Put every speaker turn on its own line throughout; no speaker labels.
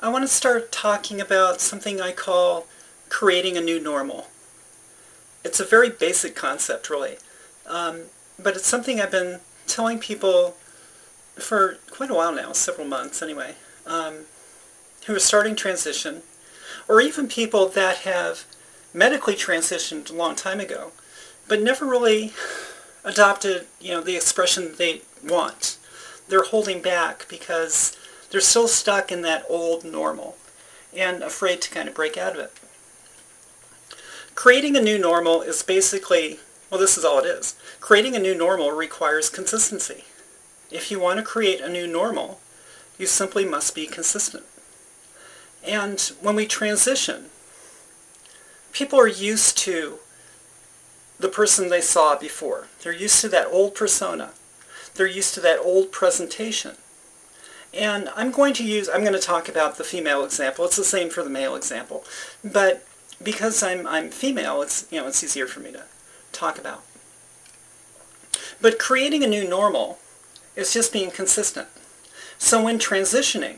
I want to start talking about something I call creating a new normal. It's a very basic concept, really, but it's something I've been telling people for quite a while now, several months anyway, who are starting transition, or even people that have medically transitioned a long time ago, but never really adopted, the expression they want. They're holding back because they're still stuck in that old normal and afraid to kind of break out of it. Creating a new normal is basically, well, this is all it is. Creating a new normal requires consistency. If you want to create a new normal, you simply must be consistent. And when we transition, people are used to the person they saw before. They're used to that old persona. They're used to that old presentation. And I'm going to talk about the female example. It's the same for the male example. But because I'm female, it's easier for me to talk about. But creating a new normal is just being consistent. So when transitioning,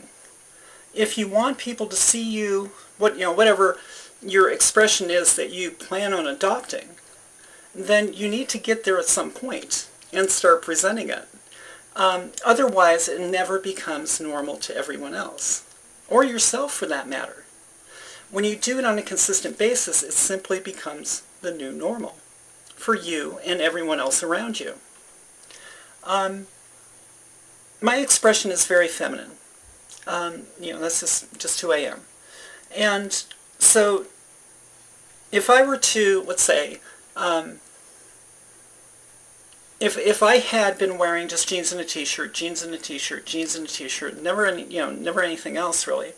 if you want people to see you, whatever your expression is that you plan on adopting, then you need to get there at some point and start presenting it. Otherwise, it never becomes normal to everyone else, or yourself for that matter. When you do it on a consistent basis, it simply becomes the new normal for you and everyone else around you. My expression is very feminine. That's just who I am. And so if I were to, let's say, if I had been wearing just jeans and a t-shirt, jeans and a t-shirt, jeans and a t-shirt, never anything else really,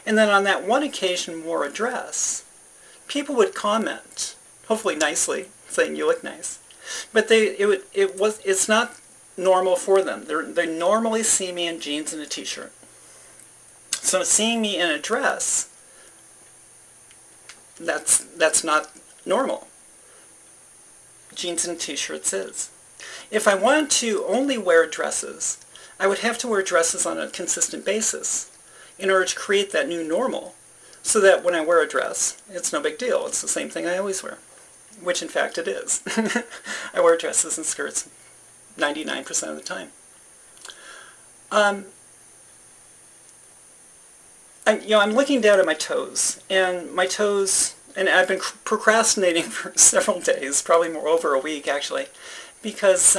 and then on that one occasion wore a dress, people would comment, hopefully nicely, saying you look nice, but it's not normal for them. They normally see me in jeans and a t-shirt. So seeing me in a dress, that's not normal. Jeans and t-shirts is. If I wanted to only wear dresses, I would have to wear dresses on a consistent basis in order to create that new normal, so that when I wear a dress, it's no big deal. It's the same thing I always wear, which in fact it is. I wear dresses and skirts 99% of the time. I'm looking down at my toes, and I've been procrastinating for several days, probably over a week actually, because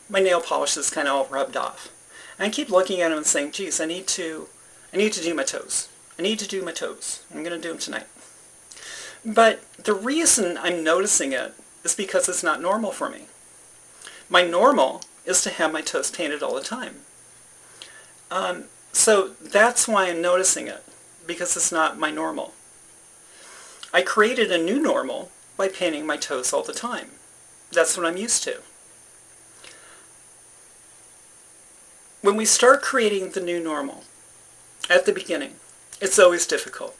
my nail polish is kind of all rubbed off. And I keep looking at them and saying, geez, I need to do my toes. I need to do my toes. I'm going to do them tonight. But the reason I'm noticing it is because it's not normal for me. My normal is to have my toes painted all the time. So that's why I'm noticing it, because it's not my normal. I created a new normal by painting my toes all the time. That's what I'm used to. When we start creating the new normal, at the beginning, it's always difficult.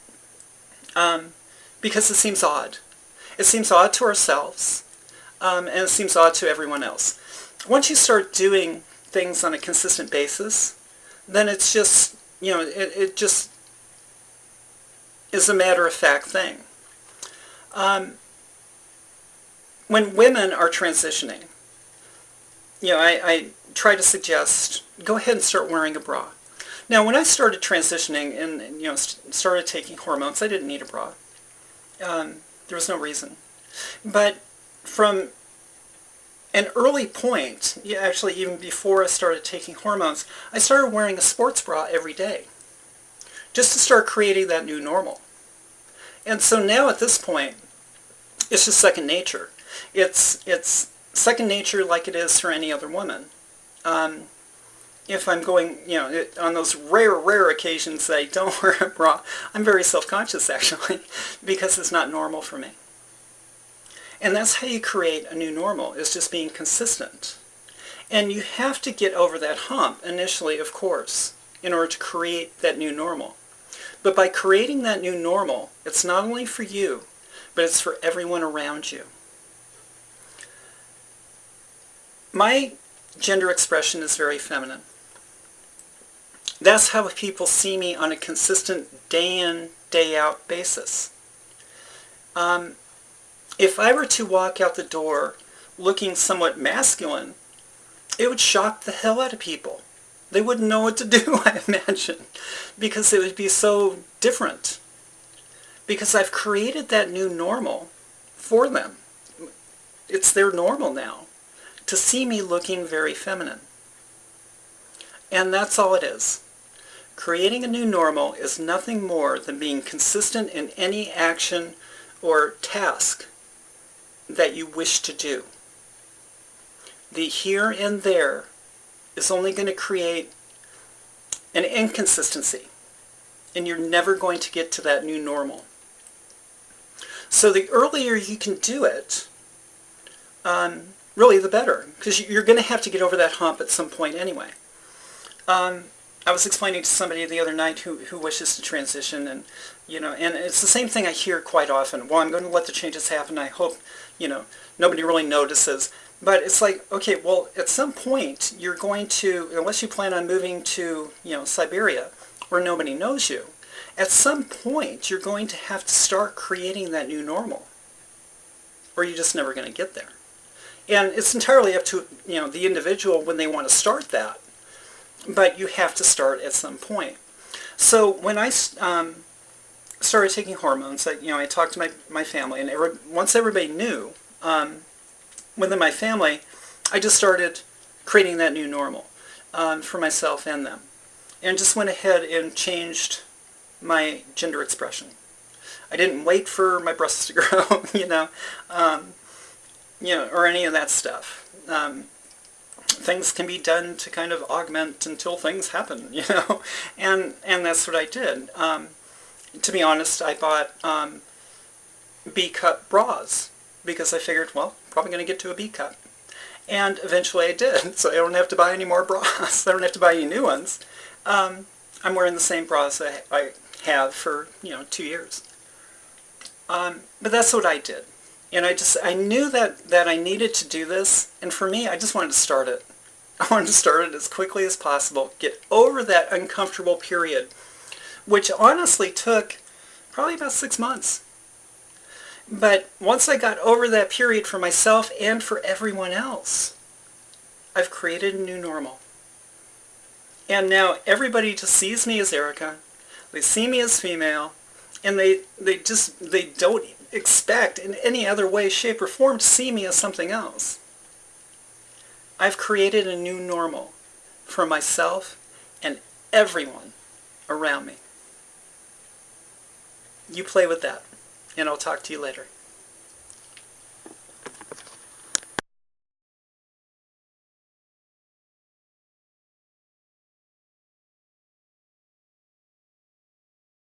Because it seems odd. It seems odd to ourselves, and it seems odd to everyone else. Once you start doing things on a consistent basis, then it's just, it just is a matter-of-fact thing. When women are transitioning, I try to suggest, go ahead and start wearing a bra. Now, when I started transitioning and started taking hormones, I didn't need a bra. There was no reason. But from an early point, actually even before I started taking hormones, I started wearing a sports bra every day, just to start creating that new normal. And so now at this point, it's just second nature. It's second nature like it is for any other woman. If I'm going, on those rare occasions that I don't wear a bra, I'm very self-conscious actually, because it's not normal for me. And that's how you create a new normal, is just being consistent. And you have to get over that hump initially, of course, in order to create that new normal. But by creating that new normal, it's not only for you, but it's for everyone around you. My gender expression is very feminine. That's how people see me on a consistent day in, day out basis. If I were to walk out the door looking somewhat masculine, it would shock the hell out of people. They wouldn't know what to do, I imagine, because it would be so different. Because I've created that new normal for them. It's their normal now to see me looking very feminine. And that's all it is. Creating a new normal is nothing more than being consistent in any action or task that you wish to do. The here and there is only going to create an inconsistency, and you're never going to get to that new normal. So the earlier you can do it, really the better, because you're going to have to get over that hump at some point anyway. I was explaining to somebody the other night who wishes to transition, and and it's the same thing I hear quite often. Well, I'm going to let the changes happen. I hope nobody really notices. But it's like, okay, well, at some point you're going to, unless you plan on moving to Siberia, where nobody knows you, at some point you're going to have to start creating that new normal, or you're just never going to get there. And it's entirely up to the individual when they want to start that. But you have to start at some point. So when I started taking hormones, I talked to my family, and once everybody knew, within my family, I just started creating that new normal for myself and them, and just went ahead and changed my gender expression. I didn't wait for my breasts to grow, or any of that stuff. Things can be done to kind of augment until things happen, and that's what I did. To be honest, I bought B-cup bras because I figured, well, probably going to get to a B-cup. And eventually I did, so I don't have to buy any more bras. I don't have to buy any new ones. I'm wearing the same bras I have for 2 years. But that's what I did. And I knew that I needed to do this, and for me, I just wanted to start it. I wanted to start it as quickly as possible, get over that uncomfortable period, which honestly took probably about 6 months. But once I got over that period for myself and for everyone else, I've created a new normal. And now everybody just sees me as Erica, they see me as female, and they don't expect in any other way, shape, or form to see me as something else. I've created a new normal for myself and everyone around me. You play with that, and I'll talk to you later.